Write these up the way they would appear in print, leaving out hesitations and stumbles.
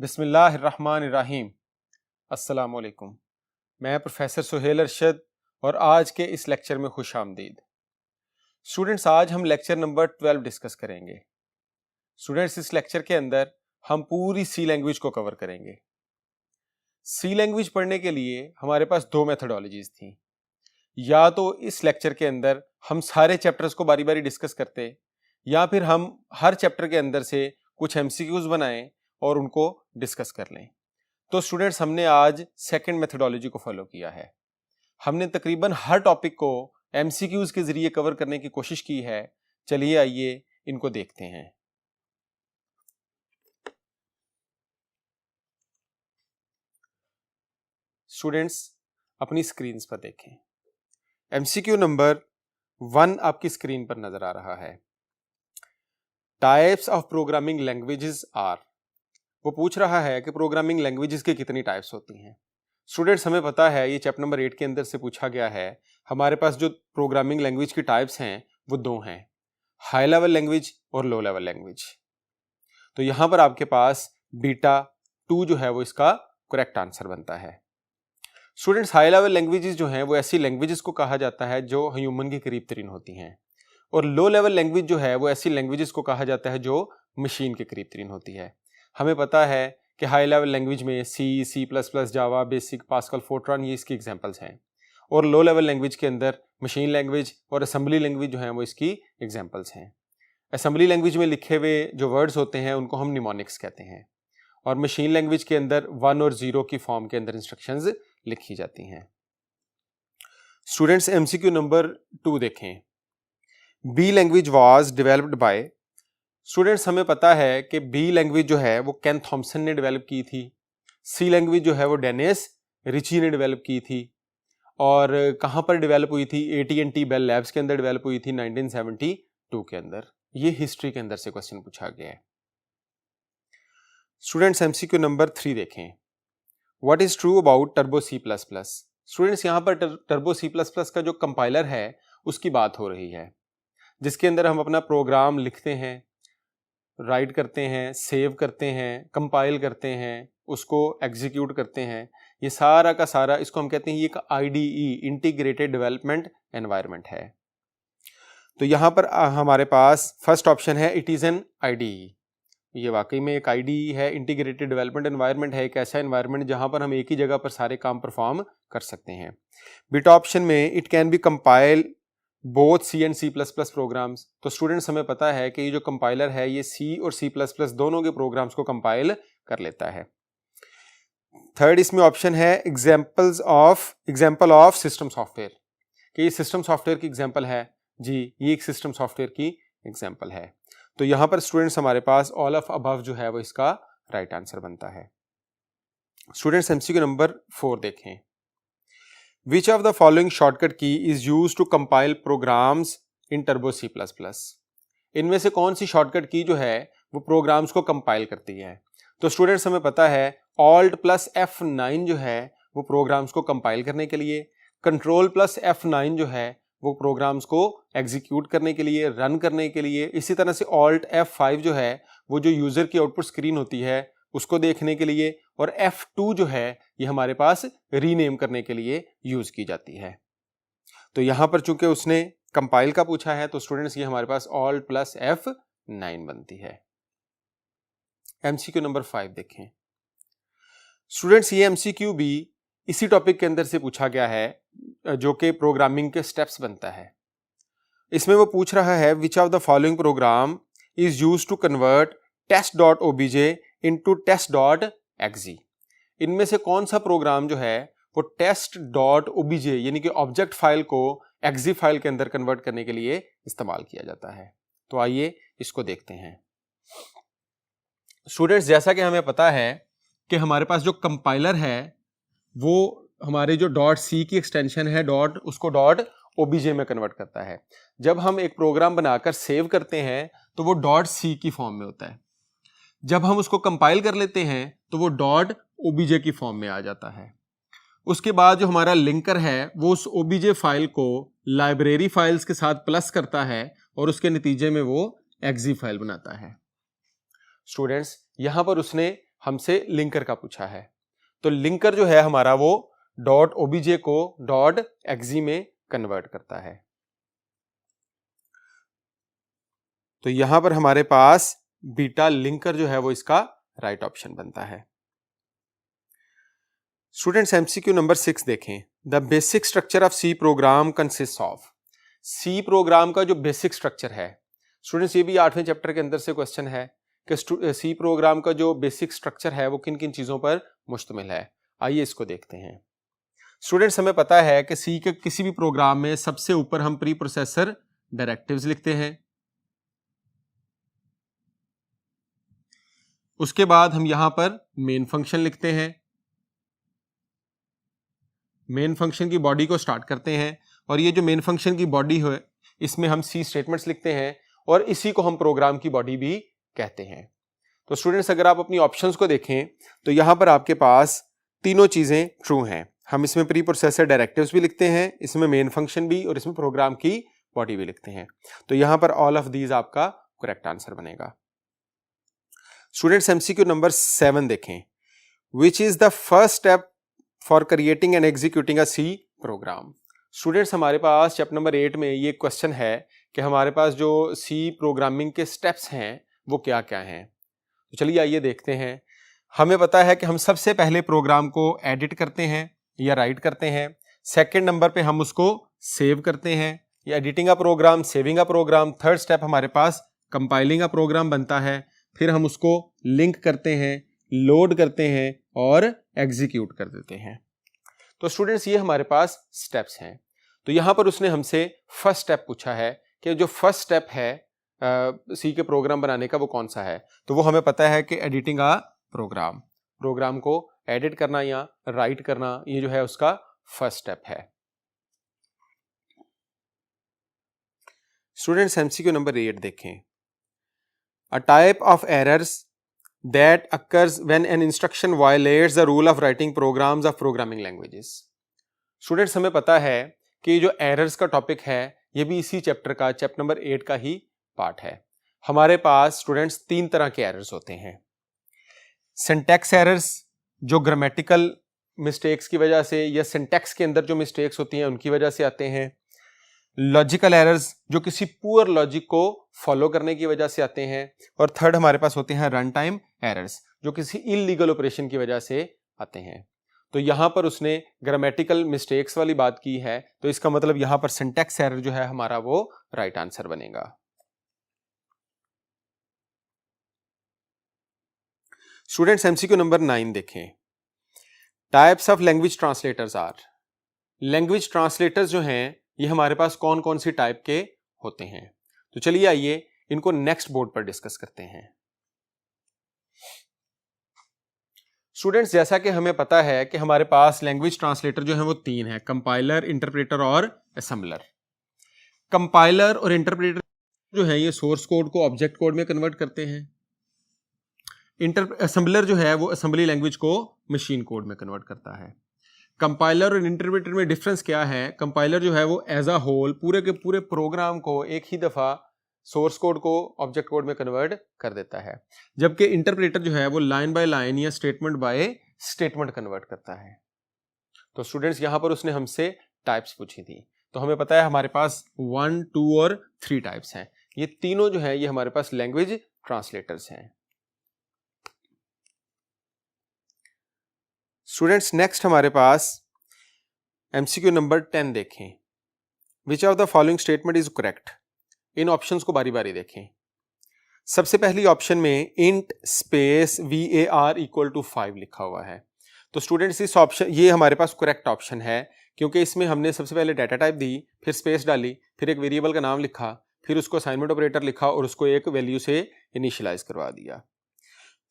बिस्मिल्लाहिर्रहमानिर्रहीम। अस्सलाम वालेकुम। मैं प्रोफेसर सुहेल अरशद और आज के इस लेक्चर में खुश आमदीद। स्टूडेंट्स, आज हम लेक्चर नंबर 12 डिस्कस करेंगे। स्टूडेंट्स, इस लेक्चर के अंदर हम पूरी सी लैंग्वेज को कवर करेंगे। सी लैंग्वेज पढ़ने के लिए हमारे पास दो मेथडोलॉजीज थी। या तो इस लेक्चर के अंदर हम सारे चैप्टर्स को बारी बारी डिस्कस करते, या फिर हम हर चैप्टर के अंदर से कुछ एमसीक्यूज बनाएं और उनको डिस्कस कर लें। तो स्टूडेंट्स, हमने आज सेकंड मेथडोलॉजी को फॉलो किया है। हमने तकरीबन हर टॉपिक को एमसीक्यूज के जरिए कवर करने की कोशिश की है। चलिए आइए इनको देखते हैं। स्टूडेंट्स, अपनी स्क्रीन पर देखें। एमसीक्यू नंबर 1 आपकी स्क्रीन पर नजर आ रहा है। Types of programming languages are. वो पूछ रहा है कि प्रोग्रामिंग लैंग्वेजेस की कितनी टाइप्स होती हैं। स्टूडेंट्स, हमें पता है ये चैप्टर नंबर 8 के अंदर से पूछा गया है। हमारे पास जो प्रोग्रामिंग लैंग्वेज की टाइप्स हैं वो दो हैं, हाई लेवल लैंग्वेज और लो लेवल लैंग्वेज। तो यहां पर आपके पास बीटा 2 जो है वो इसका करेक्ट आंसर बनता है। स्टूडेंट्स, हाई लेवल लैंग्वेजेस जो हैं वो ऐसी लैंग्वेजेस को कहा जाता है जो ह्यूमन के करीब तरीन होती हैं, और लो लेवल लैंग्वेज जो है वो ऐसी लैंग्वेजेस को कहा जाता है जो मशीन के करीब तरीन होती है। हमें पता है कि हाई लेवल लैंग्वेज में सी, सी प्लस प्लस, जावा, बेसिक, पास्कल, फोर्ट्रॉन, ये इसकी एग्जांपल्स हैं। और लो लेवल लैंग्वेज के अंदर मशीन लैंग्वेज और असेंबली लैंग्वेज जो है वो इसकी एग्जांपल्स हैं। असेंबली लैंग्वेज में लिखे हुए जो वर्ड्स होते हैं उनको हम निमोनिक्स कहते हैं, और मशीन लैंग्वेज के अंदर 1 और 0 की फॉर्म के अंदर इंस्ट्रक्शंस लिखी जाती हैं। स्टूडेंट्स, एमसीक्यू नंबर 2 देखें। B language was developed by. Students, हमें पता है कि बी लैंग्वेज जो है वो केन थॉमसन ने डेवलप की थी। सी लैंग्वेज जो है वो डेनिस रिची ने डेवलप की थी। और कहां पर डेवलप हुई थी? AT&T बेल लैब्स के अंदर डेवलप हुई थी 1972 के अंदर। ये हिस्ट्री के अंदर से क्वेश्चन पूछा गया है। स्टूडेंट्स, एमसीक्यू नंबर 3 देखें। What is true about turbo C++? Students, यहां पर टर्बो C++ का जो कंपाइलर है उसकी बात हो रही है, जिसके अंदर हम अपना प्रोग्राम लिखते हैं, राइट करते हैं, सेव करते हैं, कंपाइल करते हैं, उसको एग्जीक्यूट करते हैं। ये सारा का सारा इसको हम कहते हैं ये एक IDE, इंटीग्रेटेड डेवलपमेंट एनवायरनमेंट है। तो यहां पर हमारे पास फर्स्ट ऑप्शन है, इट इज एन IDE। ये वाकई में एक IDE है, इंटीग्रेटेड डेवलपमेंट एनवायरनमेंट है, एक ऐसा एनवायरनमेंट जहां पर हम एक ही जगह पर सारे काम परफॉर्म कर सकते हैं। बीटा ऑप्शन में, it can be compile both C and C++ programs. तो स्टूडेंट्स, हमें पता है कि ये जो कंपाइलर है ये C और C++ दोनों के प्रोग्राम्स को कंपाइल कर लेता है। थर्ड इसमें ऑप्शन है, एग्जाम्पल ऑफ सिस्टम सॉफ्टवेयर, कि ये सिस्टम सॉफ्टवेयर की एग्जाम्पल है। जी, ये एक सिस्टम सॉफ्टवेयर की एग्जाम्पल है। तो यहां पर स्टूडेंट्स हमारे पास ऑल ऑफ अबव जो है वो इसका राइट आंसर बनता है। स्टूडेंट्स, एमसीक्यू नंबर 4 देखें। Which of the following shortcut key is used to compile programs in Turbo C++? इनमें से कौन सी शॉर्टकट की जो है वो प्रोग्राम्स को कंपाइल करती है? तो स्टूडेंट्स, हमें पता है Alt + F9 जो है वो प्रोग्राम्स को कंपाइल करने के लिए, Control + F9 जो है वो प्रोग्राम्स को एग्जीक्यूट करने के लिए, रन करने के लिए, इसी तरह से Alt F5 जो है वो जो यूजर की आउटपुट स्क्रीन होती है उसको देखने के लिए, और F2 जो है ये हमारे पास रीनेम करने के लिए यूज की जाती है। तो यहां पर चूंकि उसने कंपाइल का पूछा है तो स्टूडेंट्स ये हमारे पास Alt + F9 बनती है। एमसीक्यू नंबर 5 देखें। स्टूडेंट्स, ये एमसीक्यू भी इसी टॉपिक के अंदर से पूछा गया है जो कि प्रोग्रामिंग के स्टेप्स बनता है। इसमें वो पूछ रहा है, which of the following program is used to convert test.obj into test.exe। इनमें से कौन सा प्रोग्राम जो है वो test.obj यानी कि ऑब्जेक्ट फाइल को exe फाइल के अंदर कन्वर्ट करने के लिए इस्तेमाल किया जाता है? तो आइए इसको देखते हैं। स्टूडेंट्स, जैसा कि हमें पता है कि हमारे पास जो कंपाइलर है वो हमारे जो .c की एक्सटेंशन है उसको .obj में कन्वर्ट करता है। जब हम एक प्रोग्राम बनाकर सेव करते हैं तो वो .c की फॉर्म में होता है। जब हम उसको कंपाइल कर लेते हैं तो वो .obj की फॉर्म में आ जाता है। उसके बाद जो हमारा लिंकर है वो उस obj फाइल को लाइब्रेरी फाइल्स के साथ प्लस करता है और उसके नतीजे में वो exe फाइल बनाता है। स्टूडेंट्स, यहां पर उसने हमसे लिंकर का पूछा है। तो लिंकर जो है हमारा वो .obj को .exe में कन्वर्ट करता है। तो यहां पर हमारे पास बीटा लिंकर जो है वो इसका राइट ऑप्शन बनता है। स्टूडेंट्स एमसीक्यू नंबर 6 देखें। The basic structure of C program consist of. C program का जो बेसिक स्ट्रक्चर है स्टूडेंट्स, ये भी 8वें चैप्टर के अंदर से क्वेश्चन है कि सी प्रोग्राम का जो बेसिक स्ट्रक्चर है वो किन किन चीजों पर मुश्तमिल है। आइए इसको देखते हैं। स्टूडेंट्स, हमें पता है कि सी के किसी भी प्रोग्राम में सबसे ऊपर हम प्री प्रोसेसर डायरेक्टिव्स लिखते हैं। उसके बाद हम यहां पर मेन फंक्शन लिखते हैं। मेन फंक्शन की बॉडी को स्टार्ट करते हैं और ये जो मेन फंक्शन की बॉडी है इसमें हम सी स्टेटमेंट्स लिखते हैं और इसी को हम प्रोग्राम की बॉडी भी कहते हैं। तो स्टूडेंट्स, अगर आप अपनी ऑप्शंस को देखें तो यहां पर आपके पास तीनों चीजें ट्रू हैं। हम इसमें प्री प्रोसेसर डायरेक्टिव्स भी लिखते हैं, इसमें मेन फंक्शन भी और इसमें प्रोग्राम की बॉडी भी लिखते हैं। तो यहां पर ऑल ऑफ दीज आपका करेक्ट आंसर बनेगा। स्टूडेंट्स, एमसीक्यू नंबर 7 देखें। Which is the first step for creating and executing a C program. Students, हमारे पास चैप्टर नंबर 8 में ये क्वेश्चन है कि हमारे पास जो सी प्रोग्रामिंग के स्टेप्स हैं वो क्या क्या हैं। तो चलिए आइए देखते हैं। हमें पता है कि हम सबसे पहले प्रोग्राम को एडिट करते हैं या राइट करते हैं। सेकंड नंबर पे हम उसको सेव करते हैं, या एडिटिंग अ प्रोग्राम, सेविंग अ प्रोग्राम। थर्ड स्टेप हमारे पास कंपाइलिंग अ प्रोग्राम बनता है। फिर हम उसको लिंक करते हैं, लोड करते हैं और एग्जीक्यूट कर देते हैं। तो स्टूडेंट्स, ये हमारे पास स्टेप्स हैं। तो यहां पर उसने हमसे फर्स्ट स्टेप पूछा है कि जो फर्स्ट स्टेप है सी के प्रोग्राम बनाने का वो कौन सा है। तो वो हमें पता है कि एडिटिंग अ प्रोग्राम, प्रोग्राम को एडिट करना या राइट करना, ये जो है उसका फर्स्ट स्टेप है। स्टूडेंट्स, एमसीक्यू नंबर 8 देखें। A type of errors that occurs when an instruction violates the rule of writing programs of programming languages। Students, हमें पता है कि जो एरर्स का टॉपिक है ये भी इसी चैप्टर का, चैप्टर नंबर 8 का ही पार्ट है। हमारे पास स्टूडेंट्स 3 तरह के एरर्स होते हैं। सिंटैक्स एरर्स, जो ग्रामेटिकल मिस्टेक्स की वजह से या सिंटैक्स के अंदर जो मिस्टेक्स होती हैं उनकी वजह से आते हैं। लॉजिकल एरर्स, जो किसी पुअर लॉजिक को फॉलो करने की वजह से आते हैं। और थर्ड हमारे पास होते हैं रन टाइम एरर्स, जो किसी इलीगल ऑपरेशन की वजह से आते हैं। तो यहां पर उसने ग्रामेटिकल मिस्टेक्स वाली बात की है, तो इसका मतलब यहां पर सिंटैक्स एरर जो है हमारा वो राइट आंसर बनेगा। स्टूडेंट्स, एमसीक्यू नंबर 9 देखें। Types of language translators are. Language translators जो हैं ये हमारे पास कौन कौन सी टाइप के होते हैं। तो चलिए आइए इनको नेक्स्ट बोर्ड पर डिस्कस करते हैं। स्टूडेंट्स, जैसा कि हमें पता है कि हमारे पास लैंग्वेज ट्रांसलेटर जो है वो 3 है, कंपाइलर, इंटरप्रेटर और असेंबलर। कंपाइलर और इंटरप्रेटर जो है ये सोर्स कोड को ऑब्जेक्ट कोड में कन्वर्ट करते हैं। असेंबलर जो है वो असेंबली लैंग्वेज को मशीन कोड में कन्वर्ट करता है। कंपाइलर और इंटरप्रेटर में डिफरेंस क्या है? कंपाइलर जो है वो एज अ होल पूरे के पूरे प्रोग्राम को एक ही दफा सोर्स कोड को ऑब्जेक्ट कोड में कन्वर्ट कर देता है, जबकि इंटरप्रेटर जो है वो लाइन बाय लाइन या स्टेटमेंट बाय स्टेटमेंट कन्वर्ट करता है। तो स्टूडेंट्स, यहां पर उसने हमसे टाइप्स पूछी थी, तो हमें पता है हमारे पास 1, 2 और 3 टाइप्स हैं। ये तीनों जो है ये हमारे पास लैंग्वेज ट्रांसलेटर्स हैं। स्टूडेंट्स, नेक्स्ट हमारे पास एमसीक्यू नंबर 10 देखें। Which of the following statement is correct. इन ऑप्शंस को बारी बारी देखें। सबसे पहली ऑप्शन में int space var equal to 5 लिखा हुआ है। तो स्टूडेंट्स, इस ऑप्शन ये हमारे पास करेक्ट ऑप्शन है, क्योंकि इसमें हमने सबसे पहले डाटा टाइप दी, फिर स्पेस डाली, फिर एक वेरिएबल का नाम लिखा, फिर उसको असाइनमेंट ऑपरेटर लिखा और उसको एक वैल्यू से इनिशियलाइज करवा दिया।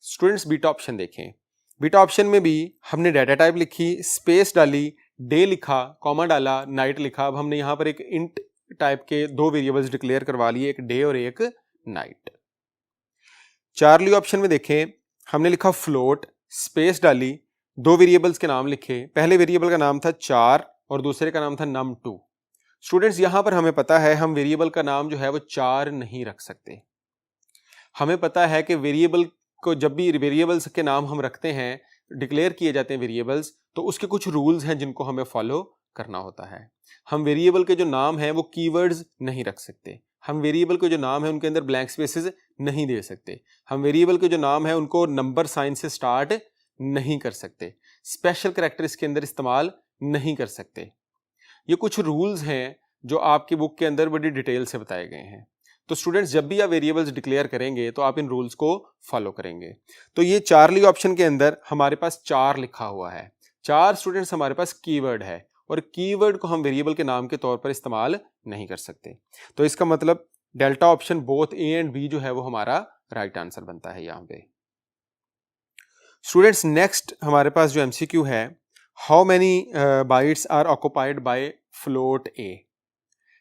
स्टूडेंट्स, बीटा ऑप्शन देखें। बीटा ऑप्शन में भी हमने डाटा टाइप लिखी, स्पेस डाली, डे लिखा, कॉमा डाला, नाइट लिखा। अब हमने यहां पर एक इंट टाइप के 2 वेरिएबल्स डिक्लेयर करवा लिए, एक डे और एक नाइट। चार्ली ऑप्शन में देखें, हमने लिखा फ्लोट, स्पेस डाली, 2 वेरिएबल्स के नाम लिखे। पहले वेरिएबल का नाम था 4 और दूसरे का नाम था num2। स्टूडेंट्स, यहां पर हमें पता है हम वेरिएबल का नाम जो है वो 4 नहीं रख सकते। हमें पता है कि वेरिएबल को जब भी वेरिएबल्स के नाम हम रखते हैं, डिक्लेयर किए जाते हैं वेरिएबल्स, तो उसके कुछ रूल्स हैं जिनको हमें फॉलो करना होता है। हम वेरिएबल के जो नाम हैं वो कीवर्ड्स नहीं रख सकते, हम वेरिएबल के जो नाम है उनके अंदर ब्लैंक स्पेसेस नहीं दे सकते, हम वेरिएबल के जो नाम है उनको नंबर साइन से स्टार्ट नहीं कर सकते, स्पेशल कैरेक्टर इसके अंदर इस्तेमाल नहीं कर सकते। ये कुछ रूल्स हैं जो आपकी बुक के अंदर बड़ी डिटेल से बताए गए हैं। तो स्टूडेंट्स जब भी आप वेरिएबल्स डिक्लेयर करेंगे तो आप इन रूल्स को फॉलो करेंगे। तो ये चार्ली ऑप्शन के अंदर हमारे पास 4 लिखा हुआ है। 4 स्टूडेंट्स हमारे पास कीवर्ड है और कीवर्ड को हम वेरिएबल के नाम के तौर पर इस्तेमाल नहीं कर सकते। तो इसका मतलब delta option both A and B जो है वो हमारा राइट आंसर बनता है यहाँ पे। स्टूडेंट्स नेक्स्ट हमारे पास जो एमसीक्यू है, how many bytes are occupied by float a.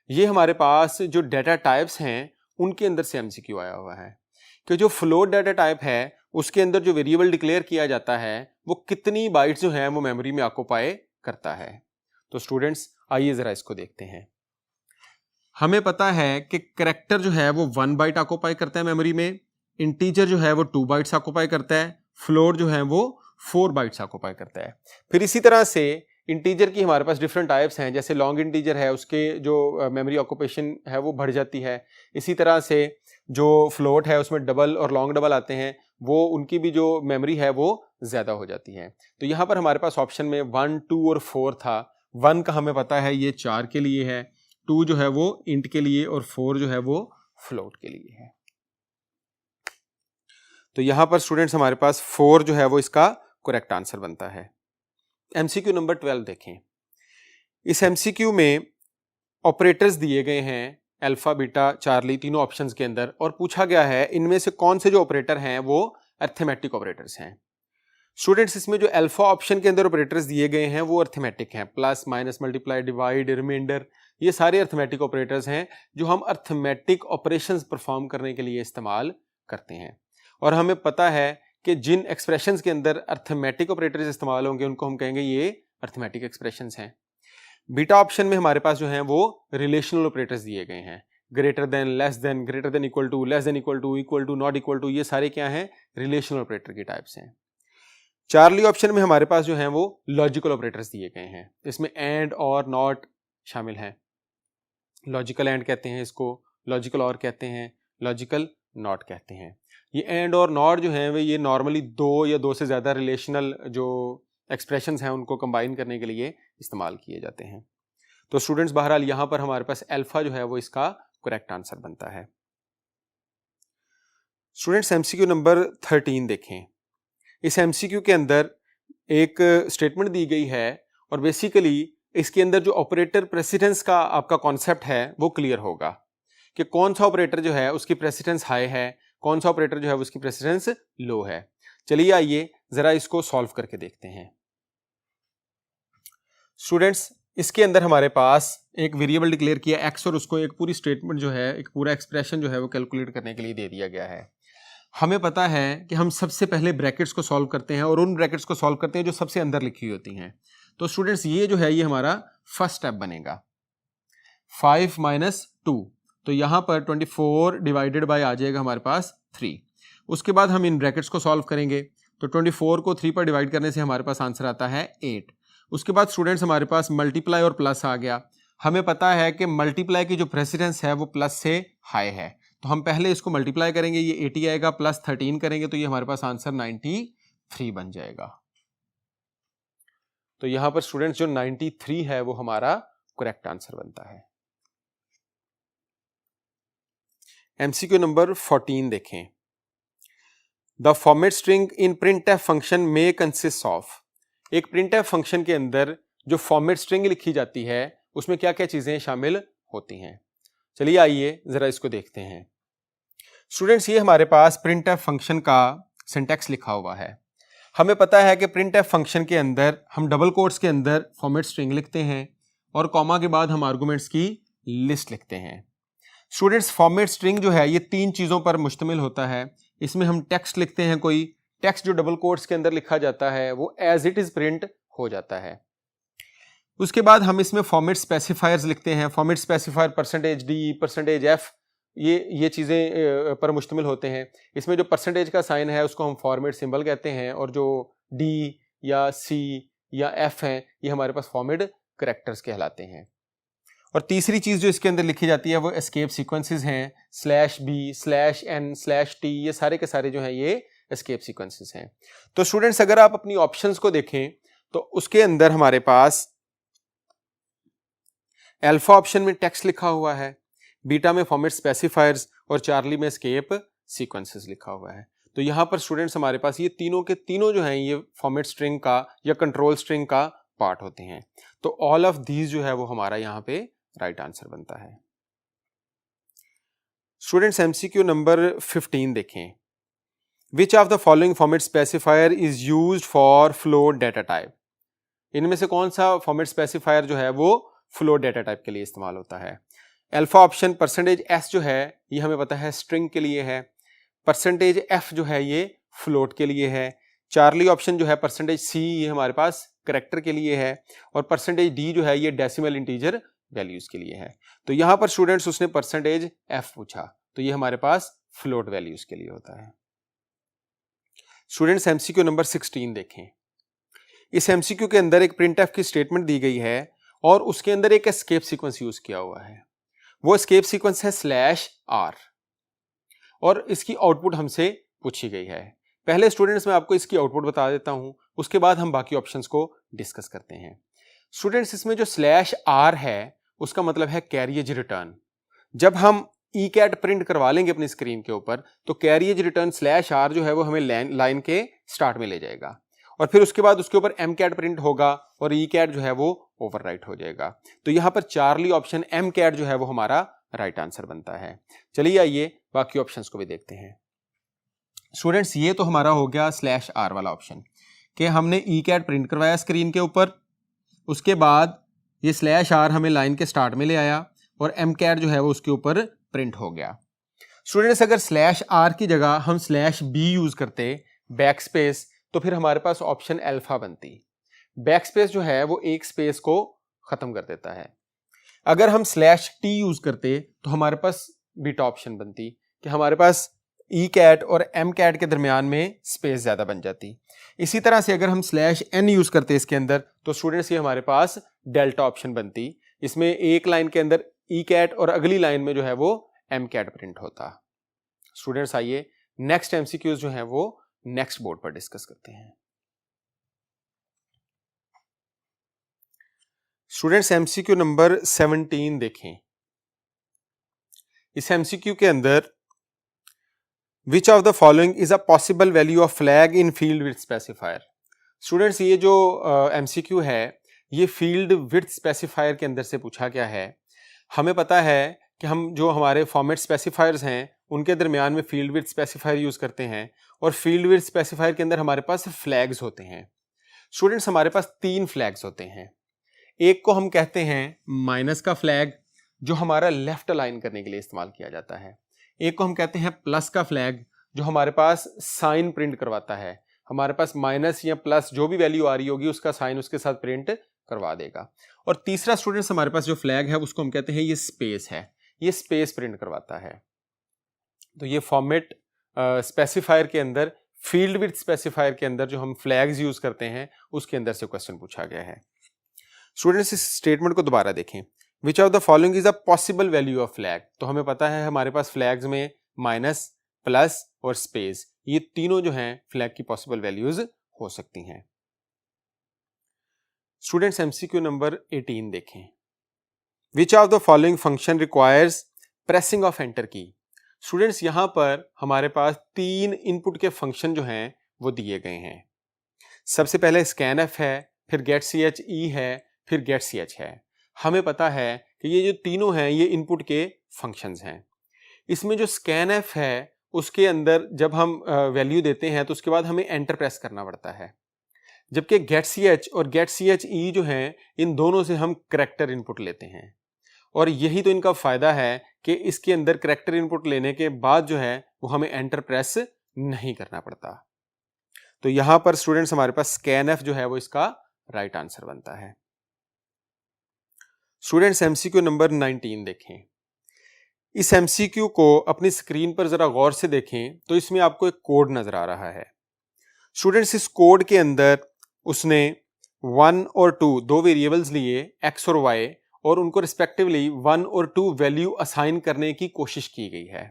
ये हमारे पास जो डेटा टाइप्स हैं उनके अंदर से एमसीक्यू आया हुआ है कि जो फ्लोट डाटा टाइप है उसके अंदर जो वेरिएबल डिक्लेयर किया जाता है वो कितनी बाइट्स जो है वो मेमोरी में ऑक्युपाई करता है। तो स्टूडेंट्स आइए जरा इसको देखते हैं। हमें पता है कि कैरेक्टर जो है वो 1 बाइट ऑक्युपाई करता है मेमोरी में, इंटीजर जो है वो 2 बाइट्स ऑक्युपाई करता है, फ्लोट जो है वो 4 बाइट्स ऑक्युपाई करता है। फिर इसी तरह से इंटीजर की हमारे पास डिफरेंट टाइप्स हैं, जैसे लॉन्ग इंटीजर है उसके जो मेमोरी ऑक्युपेशन है वो बढ़ जाती है। इसी तरह से जो फ्लोट है उसमें डबल और लॉन्ग डबल आते हैं, वो उनकी भी जो मेमोरी है वो ज़्यादा हो जाती है। तो यहाँ पर हमारे पास ऑप्शन में 1, 2 और 4 था। 1 का हमें पता है ये 4 के लिए है, 2 जो है वो इंट के लिए और 4 जो है वो फ्लोट के लिए है। तो यहाँ पर स्टूडेंट्स हमारे पास 4 जो है वो इसका करेक्ट आंसर बनता है। एमसीक्यू नंबर 12 देखें। इस एमसीक्यू में ऑपरेटर्स दिए गए हैं अल्फा, बीटा, चार्ली तीनों ऑप्शंस के अंदर, और पूछा गया है इनमें से कौन से जो ऑपरेटर हैं वो अर्थमेटिक ऑपरेटर्स हैं। स्टूडेंट्स इसमें जो अल्फा ऑप्शन के अंदर ऑपरेटर्स दिए गए हैं वो अर्थमेटिक हैं, plus, minus, multiply, divide, remainder, ये सारे अर्थमेटिक ऑपरेटर्स हैं जो हम अर्थमेटिक ऑपरेशंस परफॉर्म करने के लिए इस्तेमाल करते हैं। और हमें पता है कि जिन एक्सप्रेशंस के अंदर अर्थमेटिक ऑपरेटर्स इस्तेमाल होंगे उनको हम कहेंगे ये अर्थमेटिक एक्सप्रेशंस हैं। बीटा ऑप्शन में हमारे पास जो हैं वो रिलेशनल ऑपरेटर्स दिए गए हैं, greater than, less than, greater than equal to, less than equal to, not equal to, ये सारे क्या हैं, रिलेशनल ऑपरेटर की टाइप्स हैं। चार्ली ऑप्शन में हमारे पास जो हैं वो लॉजिकल ऑपरेटर्स दिए गए हैं, इसमें एंड और नॉट शामिल हैं। लॉजिकल एंड कहते हैं इसको, लॉजिकल और कहते हैं, लॉजिकल नॉट कहते हैं। ये एंड और नॉट जो हैं वे ये नॉर्मली 2 या 2 से ज़्यादा रिलेशनल जो एक्सप्रेशंस हैं उनको कंबाइन करने के लिए इस्तेमाल किए जाते हैं। तो स्टूडेंट्स बहरहाल यहाँ पर हमारे पास अल्फा जो है वो इसका करेक्ट आंसर बनता है। स्टूडेंट्स एमसीक्यू नंबर 13 देखें। इस एमसीक्यू के अंदर एक स्टेटमेंट दी गई है और बेसिकली इसके अंदर जो ऑपरेटर प्रेसिडेंस का आपका कॉन्सेप्ट है वो क्लियर होगा कि कौन सा ऑपरेटर जो है उसकी प्रेसिडेंस हाई है, कौन सा ऑपरेटर जो है उसकी प्रेसिडेंस लो है। चलिए आइए जरा इसको सॉल्व करके देखते हैं। स्टूडेंट्स इसके अंदर हमारे पास एक वेरिएबल डिक्लेयर किया x और उसको एक पूरी स्टेटमेंट जो है, एक पूरा एक्सप्रेशन जो है वो कैलकुलेट करने के लिए दे दिया गया है। हमें पता है कि हम सबसे पहले ब्रैकेट्स को सॉल्व करते हैं और उन ब्रैकेट्स को सॉल्व करते हैं जो सबसे अंदर लिखी होती हैं। तो स्टूडेंट्स ये जो है ये हमारा फर्स्ट स्टेप बनेगा। 5 माइनस 2, तो यहाँ पर 24 डिवाइडेड बाय आ जाएगा हमारे पास 3। उसके बाद हम इन ब्रैकेट्स को सॉल्व करेंगे, तो 24 को 3 पर डिवाइड करने से हमारे पास आंसर आता है 8। उसके बाद स्टूडेंट्स हमारे पास मल्टीप्लाई और प्लस आ गया। हमें पता है कि मल्टीप्लाई की जो प्रेसिडेंस है वो प्लस से हाई है, तो हम पहले इसको मल्टीप्लाई करेंगे, ये 80 आएगा, प्लस 13 करेंगे तो ये हमारे पास आंसर 93 बन जाएगा। तो यहां पर स्टूडेंट्स जो 93 है वो हमारा करेक्ट आंसर बनता है। एमसीक्यू नंबर 14 देखें। The format string in printf function में कंसिस्ट ऑफ। एक प्रिंटफ फंक्शन के अंदर जो फॉर्मेट स्ट्रिंग लिखी जाती है उसमें क्या क्या चीजें शामिल होती हैं। चलिए आइए जरा इसको देखते हैं। स्टूडेंट्स ये हमारे पास प्रिंटफ फंक्शन का सिंटैक्स लिखा हुआ है। हमें पता है कि प्रिंटफ फंक्शन के अंदर हम डबल कोट्स के अंदर फॉर्मेट स्ट्रिंग लिखते हैं और कॉमा के बाद हम आर्गुमेंट्स की लिस्ट लिखते हैं। स्टूडेंट्स फॉर्मेट स्ट्रिंग जो है ये 3 चीज़ों पर मुश्तमिल होता है। इसमें हम टेक्स्ट लिखते हैं, कोई टेक्स्ट जो डबल कोट्स के अंदर लिखा जाता है वो एज इट इज प्रिंट हो जाता है। उसके बाद हम इसमें फॉर्मेट स्पेसिफायर्स लिखते हैं। फॉर्मेट स्पेसिफायर %d, %f ये चीज़ें पर मुश्तमिल होते हैं। इसमें जो परसेंटेज का साइन है उसको हम फॉर्मेट सिंबल कहते हैं, और जो डी या सी या एफ हैं ये हमारे पास फॉर्मेट करैक्टर्स कहलाते हैं। और तीसरी चीज़ जो इसके अंदर लिखी जाती है वो एस्केप सीक्वेंसेस हैं, /b, /n, /t, ये सारे के सारे जो हैं ये एस्केप सीक्वेंसेस हैं। तो स्टूडेंट्स अगर आप अपनी ऑप्शंस को देखें तो उसके अंदर हमारे पास अल्फा ऑप्शन में टेक्स्ट लिखा हुआ है, बीटा में फॉर्मेट स्पेसिफायर्स और चार्ली में एस्केप सीक्वेंसेस लिखा हुआ है। तो यहां पर स्टूडेंट्स हमारे पास ये तीनों के तीनों जो हैं ये फॉर्मेट स्ट्रिंग का या कंट्रोल स्ट्रिंग का पार्ट होते हैं। तो ऑल ऑफ दीज जो है वो हमारा यहां पे राइट आंसर बनता है। स्टूडेंट्स एमसीक्यू नंबर 15 देखें। Which of the following format specifier is used for float data type? इनमें से कौन सा फॉर्मेट स्पेसिफायर जो है वो फ्लोट डाटा टाइप के लिए इस्तेमाल होता है? अल्फा ऑप्शन %s जो है ये हमें पता है स्ट्रिंग के लिए है, %f जो है ये फ्लोट के लिए है, चार्ली ऑप्शन जो है %c ये हमारे पास करैक्टर के लिए है, और %d जो है ये डेसिमल इंटीजर वैल्यूज के लिए है। तो यहां पर स्टूडेंट्स उसने %f पूछा, तो ये हमारे पास फ्लोट वैल्यूज के लिए होता है। स्टूडेंट्स एमसीक्यू नंबर 16 देखें। इस एमसीक्यू के अंदर एक प्रिंटफ की स्टेटमेंट दी गई है और उसके अंदर एक एस्केप सीक्वेंस यूज किया हुआ है। वो एस्केप सीक्वेंस है /r और इसकी आउटपुट हमसे पूछी गई है। पहले स्टूडेंट्स मैं आपको इसकी आउटपुट बता देता हूं, उसके बाद हम बाकी ऑप्शंस को डिस्कस करते हैं। स्टूडेंट्स इसमें जो /r है उसका मतलब है कैरिएज रिटर्न। जब हम ईकैट प्रिंट करवा लेंगे अपनी स्क्रीन के ऊपर तो कैरिएज रिटर्न /r जो है वो हमें लाइन के स्टार्ट में ले जाएगा, और फिर उसके बाद उसके ऊपर mcat प्रिंट होगा और ईकैट जो है वो ओवरराइट हो जाएगा। तो यहां पर चार्ली ऑप्शन mcat जो है वो हमारा राइट आंसर बनता है। चलिए आइए बाकी ऑप्शंस को भी देखते हैं। स्टूडेंट्स ये तो हमारा हो गया /r वाला ऑप्शन कि हमने ईकैट प्रिंट करवाया स्क्रीन के ऊपर, उसके बाद ये /r हमें लाइन के स्टार्ट में ले आया और mcat जो है वो उसके ऊपर प्रिंट हो गया। स्टूडेंट्स अगर /r की जगह हम /b यूज करते बैक स्पेस तो फिर हमारे पास ऑप्शन अल्फा बनती। बैक स्पेस जो है वो एक स्पेस को खत्म कर देता है। अगर हम /t यूज करते तो हमारे पास बीटा ऑप्शन बनती कि हमारे पास ईकैट और mcat के दरमियान में स्पेस ज्यादा बन जाती। इसी तरह से अगर हम /n यूज करते इसके अंदर तो स्टूडेंट्स ये हमारे पास डेल्टा ऑप्शन बनती। इसमें एक लाइन के अंदर ईकैट और अगली लाइन में जो है वो mcat प्रिंट होता। स्टूडेंट्स आइए नेक्स्ट एमसीक्यूज जो है वो नेक्स्ट बोर्ड पर डिस्कस करते हैं। स्टूडेंट्स एमसीक्यू नंबर 17 देखें। इस एमसीक्यू के अंदर विच of the following is a possible value of flag in field width specifier? Students ये जो एमसीक्यू है ये फील्ड विड्थ स्पेसिफायर के अंदर से पूछा गया है। हमें पता है कि हम जो हमारे फॉर्मेट स्पेसिफायर्स हैं उनके दरमियान में फील्ड विड्थ स्पेसिफायर यूज करते हैं, और फील्ड विड्थ स्पेसिफायर के अंदर हमारे पास फ्लैग्स होते हैं। स्टूडेंट्स हमारे पास 3 फ्लैग्स होते हैं। एक को हम कहते हैं माइनस का फ्लैग जो हमारा लेफ्ट अलाइन करने के लिए इस्तेमाल किया जाता है। एक को हम कहते हैं प्लस का फ्लैग जो हमारे पास साइन प्रिंट करवाता है। हमारे पास माइनस या प्लस जो भी वैल्यू आ रही होगी उसका साइन उसके साथ प्रिंट करवा देगा। और तीसरा स्टूडेंट्स हमारे पास जो फ्लैग है उसको हम कहते हैं ये स्पेस है, ये स्पेस प्रिंट करवाता है। तो ये फॉर्मेट स्पेसिफायर के अंदर फील्ड विड्थ स्पेसिफायर के अंदर जो हम फ्लैग्स यूज करते हैं उसके अंदर से क्वेश्चन पूछा गया है। स्टूडेंट्स इस स्टेटमेंट को दोबारा देखें। Which of the following is a possible value of flag? तो हमें पता है हमारे पास फ्लैग्स में माइनस, प्लस और स्पेस ये तीनों जो हैं फ्लैग की पॉसिबल वैल्यूज हो सकती हैं। स्टूडेंट्स एमसीक्यू नंबर 18 देखें। Which of the following function requires pressing of enter की? स्टूडेंट्स यहां पर हमारे पास 3 इनपुट के फंक्शन जो हैं वो दिए गए हैं। सबसे पहले scanf है, फिर getChe है, फिर getch है। हमें पता है कि ये जो तीनों हैं ये इनपुट के फंक्शंस हैं। इसमें जो scanf है उसके अंदर जब हम वैल्यू देते हैं तो उसके बाद हमें एंटर प्रेस करना पड़ता है, जबकि getch और getche जो हैं इन दोनों से हम करैक्टर इनपुट लेते हैं। और यही तो इनका फायदा है कि इसके अंदर करैक्टर इनपुट लेने के बाद जो है वो हमें एंटर प्रेस नहीं करना पड़ता। तो यहां पर स्टूडेंट्स हमारे पास scanf जो है वो इसका राइट आंसर बनता है। स्टूडेंट्स एमसीक्यू नंबर 19 देखें। इस एमसीक्यू को अपनी स्क्रीन पर जरा गौर से देखें तो इसमें आपको एक कोड नजर आ रहा है। स्टूडेंट्स, इस कोड के अंदर उसने 1 और 2 दो वेरिएबल्स लिए x और y, और उनको रिस्पेक्टिवली 1 और 2 वैल्यू असाइन करने की कोशिश की गई है।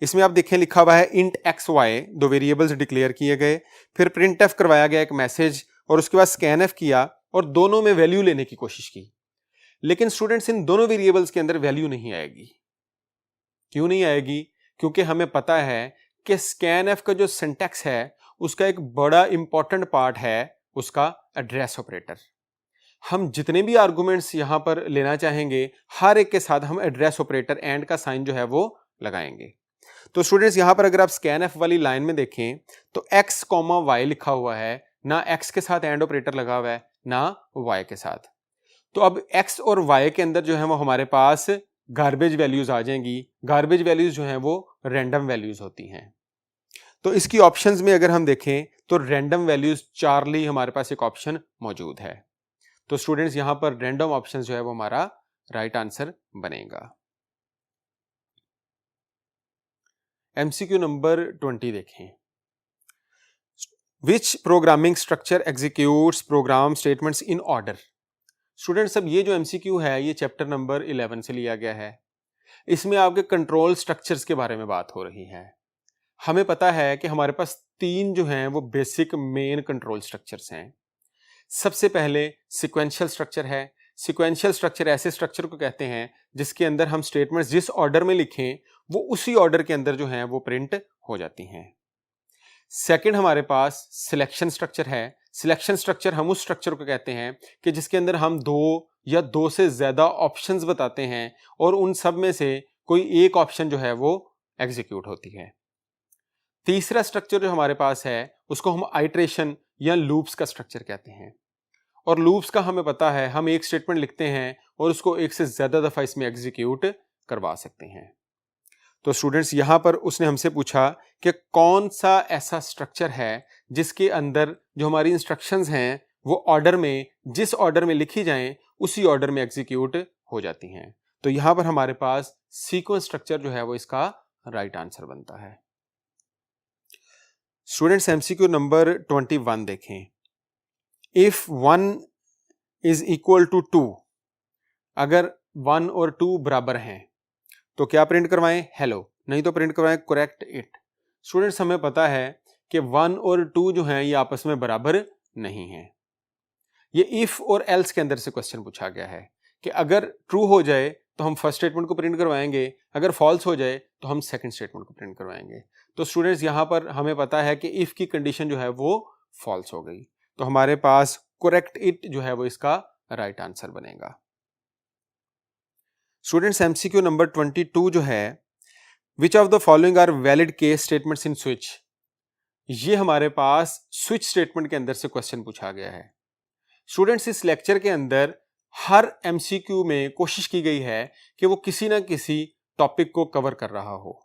इसमें आप देखें लिखा हुआ है इंट एक्स वाई, दो वेरिएबल्स डिक्लेयर किए गए, फिर प्रिंट एफ करवाया गया एक मैसेज, और उसके बाद स्कैन एफ किया और दोनों में वैल्यू लेने की कोशिश की। लेकिन स्टूडेंट्स, इन दोनों वेरिएबल्स के अंदर वैल्यू नहीं आएगी। क्यों नहीं आएगी? क्योंकि हमें पता है कि स्कैन एफ का जो सिंटैक्स है उसका एक बड़ा इंपॉर्टेंट पार्ट है उसका एड्रेस ऑपरेटर। हम जितने भी आर्गुमेंट्स यहां पर लेना चाहेंगे हर एक के साथ हम एड्रेस ऑपरेटर एंड का साइन जो है वो लगाएंगे। तो स्टूडेंट्स, यहां पर अगर आप स्कैन एफ वाली लाइन में देखें तो x, y लिखा हुआ है, ना x के साथ एंड ऑपरेटर लगा हुआ है ना y के साथ। तो अब x और y के अंदर जो है वो हमारे पास गार्बेज वैल्यूज आ जाएंगी। गार्बेज वैल्यूज जो हैं वो रैंडम वैल्यूज होती हैं। तो इसकी ऑप्शंस में अगर हम देखें तो रैंडम वैल्यूज चार्ली हमारे पास एक ऑप्शन मौजूद है। तो स्टूडेंट्स, यहां पर रैंडम ऑप्शन जो है वो हमारा राइट आंसर बनेगा। एमसीक्यू नंबर 20 देखें। Which programming structure executes program statements in order. Students, अब ये जो एमसीक्यू है ये चैप्टर नंबर 11 से लिया गया है। इसमें आपके कंट्रोल स्ट्रक्चर्स के बारे में बात हो रही है। हमें पता है कि हमारे पास 3 जो हैं वो बेसिक मेन कंट्रोल स्ट्रक्चर्स हैं। सबसे पहले सिक्वेंशियल स्ट्रक्चर है। सिक्वेंशियल स्ट्रक्चर ऐसे स्ट्रक्चर को कहते हैं जिसके अंदर हम स्टेटमेंट्स जिस ऑर्डर में लिखें वो उसी ऑर्डर के अंदर जो हैं वो प्रिंट हो जाती हैं। सेकंड, हमारे पास सिलेक्शन स्ट्रक्चर है। सिलेक्शन स्ट्रक्चर हम उस स्ट्रक्चर को कहते हैं कि जिसके अंदर हम 2 या 2 से ज्यादा ऑप्शंस बताते हैं और उन सब में से कोई एक ऑप्शन जो है वो एग्जीक्यूट होती है। तीसरा स्ट्रक्चर जो हमारे पास है उसको हम आइट्रेशन या लूप्स का स्ट्रक्चर कहते हैं। और लूप्स का हमें पता है हम एक स्टेटमेंट लिखते हैं और उसको एक से ज्यादा दफा इसमें एग्जीक्यूट करवा सकते हैं। तो स्टूडेंट्स, यहां पर उसने हमसे पूछा कि कौन सा ऐसा स्ट्रक्चर है जिसके अंदर जो हमारी इंस्ट्रक्शंस हैं वो ऑर्डर में, जिस ऑर्डर में लिखी जाएं उसी ऑर्डर में एग्जीक्यूट हो जाती हैं। तो यहां पर हमारे पास सीक्वेंस स्ट्रक्चर जो है वो इसका राइट आंसर बनता है। स्टूडेंट्स, एमसीक्यू नंबर 21 देखें। इफ 1 इज इक्वल टू 2, अगर 1 और 2 बराबर हैं तो क्या प्रिंट करवाएं? हेलो। नहीं तो प्रिंट करवाएं करेक्ट इट। स्टूडेंट्स, हमें पता है कि 1 और 2 जो हैं ये आपस में बराबर नहीं हैं। ये इफ और एल्स के अंदर से क्वेश्चन पूछा गया है कि अगर ट्रू हो जाए तो हम फर्स्ट स्टेटमेंट को प्रिंट करवाएंगे, अगर फॉल्स हो जाए तो हम सेकंड स्टेटमेंट को प्रिंट करवाएंगे। तो स्टूडेंट्स, यहां पर हमें पता है कि इफ की कंडीशन जो है वो फॉल्स हो गई, तो हमारे पास करेक्ट इट जो है वो इसका राइट आंसर बनेगा। स्टूडेंट्स, एमसीक्यू नंबर 22 जो है, which of the following are valid case statements in switch. ये हमारे पास स्विच स्टेटमेंट के अंदर से क्वेश्चन पूछा गया है। स्टूडेंट्स, इस लेक्चर के अंदर हर एमसीक्यू में कोशिश की गई है कि वो किसी ना किसी टॉपिक को कवर कर रहा हो।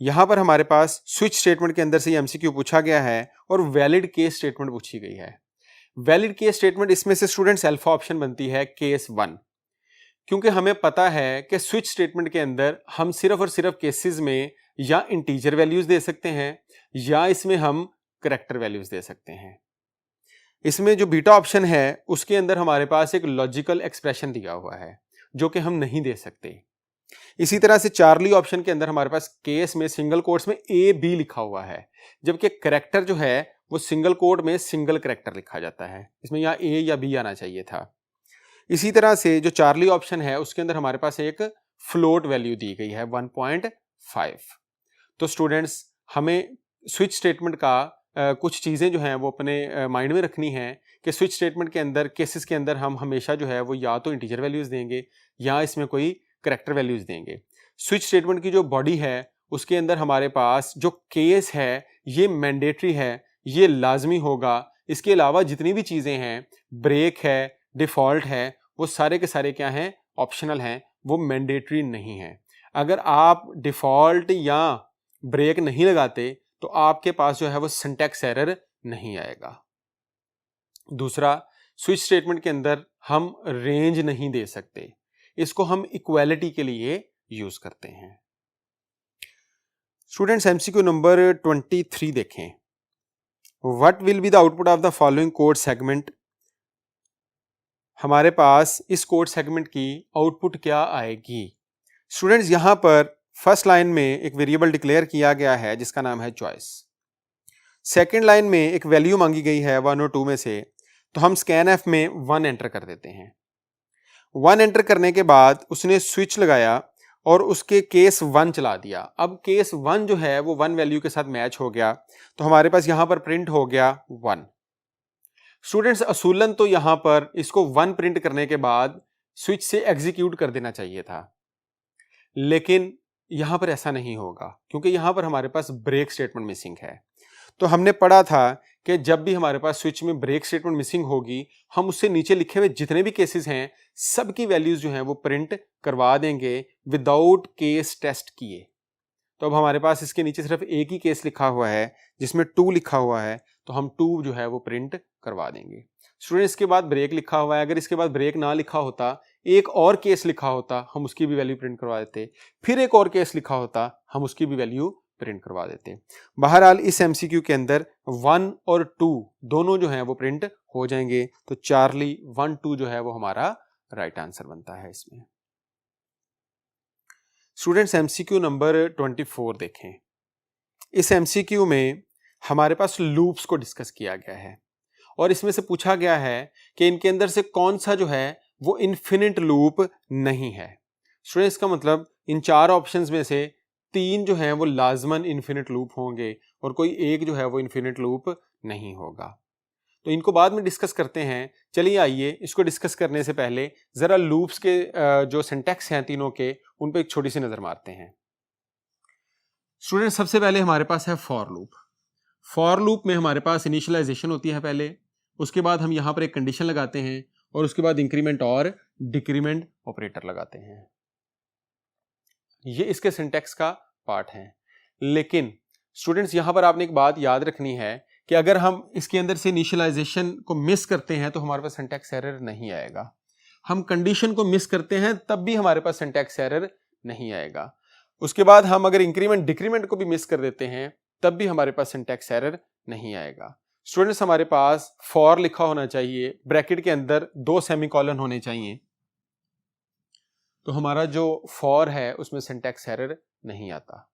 यहां पर हमारे पास स्विच स्टेटमेंट के अंदर से एमसीक्यू पूछा गया है और वैलिड केस स्टेटमेंट पूछी गई है। वैलिड केस स्टेटमेंट, इसमें से स्टूडेंट्स अल्फा ऑप्शन बनती है केस 1, क्योंकि हमें पता है कि स्विच स्टेटमेंट के अंदर हम सिर्फ और सिर्फ केसेस में या इंटीजर वैल्यूज दे सकते हैं या इसमें हम करैक्टर वैल्यूज दे सकते हैं। इसमें जो बीटा ऑप्शन है उसके अंदर हमारे पास एक लॉजिकल एक्सप्रेशन दिया हुआ है जो कि हम नहीं दे सकते। इसी तरह से चार्ली ऑप्शन के अंदर हमारे पास केस में सिंगल कोट्स में ए बी लिखा हुआ है, जबकि करैक्टर जो है वो सिंगल कोट में सिंगल करैक्टर लिखा जाता है। इसमें यहाँ ए या बी आना चाहिए था। इसी तरह से जो चार्ली ऑप्शन है उसके अंदर हमारे पास एक फ्लोट वैल्यू दी गई है 1.5। तो स्टूडेंट्स, हमें स्विच स्टेटमेंट का कुछ चीज़ें जो हैं वो अपने माइंड में रखनी है कि स्विच स्टेटमेंट के अंदर केसेस के अंदर हम हमेशा जो है वो या तो इंटीजर वैल्यूज देंगे या इसमें कोई करैक्टर वैल्यूज देंगे। स्विच स्टेटमेंट की जो बॉडी है उसके अंदर हमारे पास जो केस है ये मैंडेटरी है, ये लाजमी होगा। इसके अलावा जितनी भी चीज़ें हैं, ब्रेक है, डिफ़ॉल्ट है, वो सारे के सारे क्या हैं? ऑप्शनल हैं, वो मैंडेटरी नहीं है। अगर आप डिफ़ॉल्ट या ब्रेक नहीं लगाते तो आपके पास जो है वो सिंटैक्स एरर नहीं आएगा। दूसरा, स्विच स्टेटमेंट के अंदर हम रेंज नहीं दे सकते, इसको हम इक्वालिटी के लिए यूज करते हैं। स्टूडेंट्स एमसीक्यू नंबर 23 देखें। What will be the output of the following code segment. हमारे पास इस कोड सेगमेंट की आउटपुट क्या आएगी। स्टूडेंट्स यहां पर फर्स्ट लाइन में एक वेरिएबल डिक्लेयर किया गया है जिसका नाम है चॉइस। सेकेंड लाइन में एक वैल्यू मांगी गई है 1 और 2 में से, तो हम स्कैनएफ में 1 एंटर कर देते हैं। 1 एंटर करने के बाद उसने स्विच लगाया और उसके केस 1 चला दिया। अब केस 1 जो है वो 1 वैल्यू के साथ मैच हो गया, तो हमारे पास यहां पर प्रिंट हो गया 1। स्टूडेंट्स असूलन तो यहां पर इसको 1 प्रिंट करने के बाद स्विच से एग्जीक्यूट कर देना चाहिए था, लेकिन यहां पर ऐसा नहीं होगा क्योंकि यहां पर हमारे पास ब्रेक स्टेटमेंट मिसिंग है। तो हमने पढ़ा था कि जब भी हमारे पास स्विच में ब्रेक स्टेटमेंट मिसिंग होगी, हम उससे नीचे लिखे हुए जितने भी केसेस हैं सबकी वैल्यूज जो हैं वो प्रिंट करवा देंगे विदाउट केस टेस्ट किए। तो अब हमारे पास इसके नीचे सिर्फ एक ही केस लिखा हुआ है जिसमें 2 लिखा हुआ है, तो हम 2 जो है वो प्रिंट करवा देंगे। स्टूडेंट इसके बाद ब्रेक लिखा हुआ है, अगर इसके बाद ब्रेक ना लिखा होता, एक और केस लिखा होता, हम उसकी भी वैल्यू प्रिंट करवा देते। फिर एक और केस लिखा होता, हम उसकी भी वैल्यू प्रिंट करवा देते। बहरहाल इस एमसीक्यू के अंदर 1 और 2 दोनों जो हैं वो प्रिंट हो जाएंगे, तो चार्ली 1 2 जो है वो हमारा राइट आंसर बनता है इसमें। स्टूडेंट्स एमसीक्यू नंबर 24 देखें। इस एमसीक्यू में हमारे पास लूप्स को डिस्कस किया गया है और इसमें से पूछा गया है कि इनके अंदर से कौन सा जो है वो इन्फिनिट लूप नहीं है। स्टूडेंट्स का मतलब इन 4 ऑप्शंस में से 3 जो हैं वो लाजमन इन्फिनिट लूप होंगे और कोई एक जो है वो इन्फिनिट लूप नहीं होगा। तो इनको बाद में डिस्कस करते हैं। चलिए आइए इसको डिस्कस करने से पहले जरा लूप्स के जो सिंटैक्स हैं तीनों के, उन पे एक छोटी सी नजर मारते हैं। स्टूडेंट सबसे पहले हमारे पास है फॉर लूप। फॉर लूप में हमारे पास इनिशियलाइजेशन होती है पहले, उसके बाद हम यहां पर एक कंडीशन लगाते हैं और उसके बाद इंक्रीमेंट और डिक्रीमेंट ऑपरेटर लगाते हैं। ये इसके सिंटैक्स का पार्ट है। लेकिन स्टूडेंट्स यहां पर आपने एक बात याद रखनी है कि अगर हम इसके अंदर से इनिशियलाइजेशन को मिस करते हैं तो हमारे पास सिंटैक्स एरर नहीं आएगा। हम कंडीशन को मिस करते हैं तब भी हमारे पास सिंटैक्स एरर नहीं आएगा। उसके बाद हम अगर इंक्रीमेंट डिक्रीमेंट को भी मिस कर देते हैं तब भी हमारे पास सिंटैक्स एरर नहीं आएगा। स्टूडेंट्स हमारे पास फॉर लिखा होना चाहिए, ब्रैकेट के अंदर 2 सेमीकोलन होने चाहिए, तो हमारा जो फॉर है उसमें सिंटैक्स एरर नहीं आता।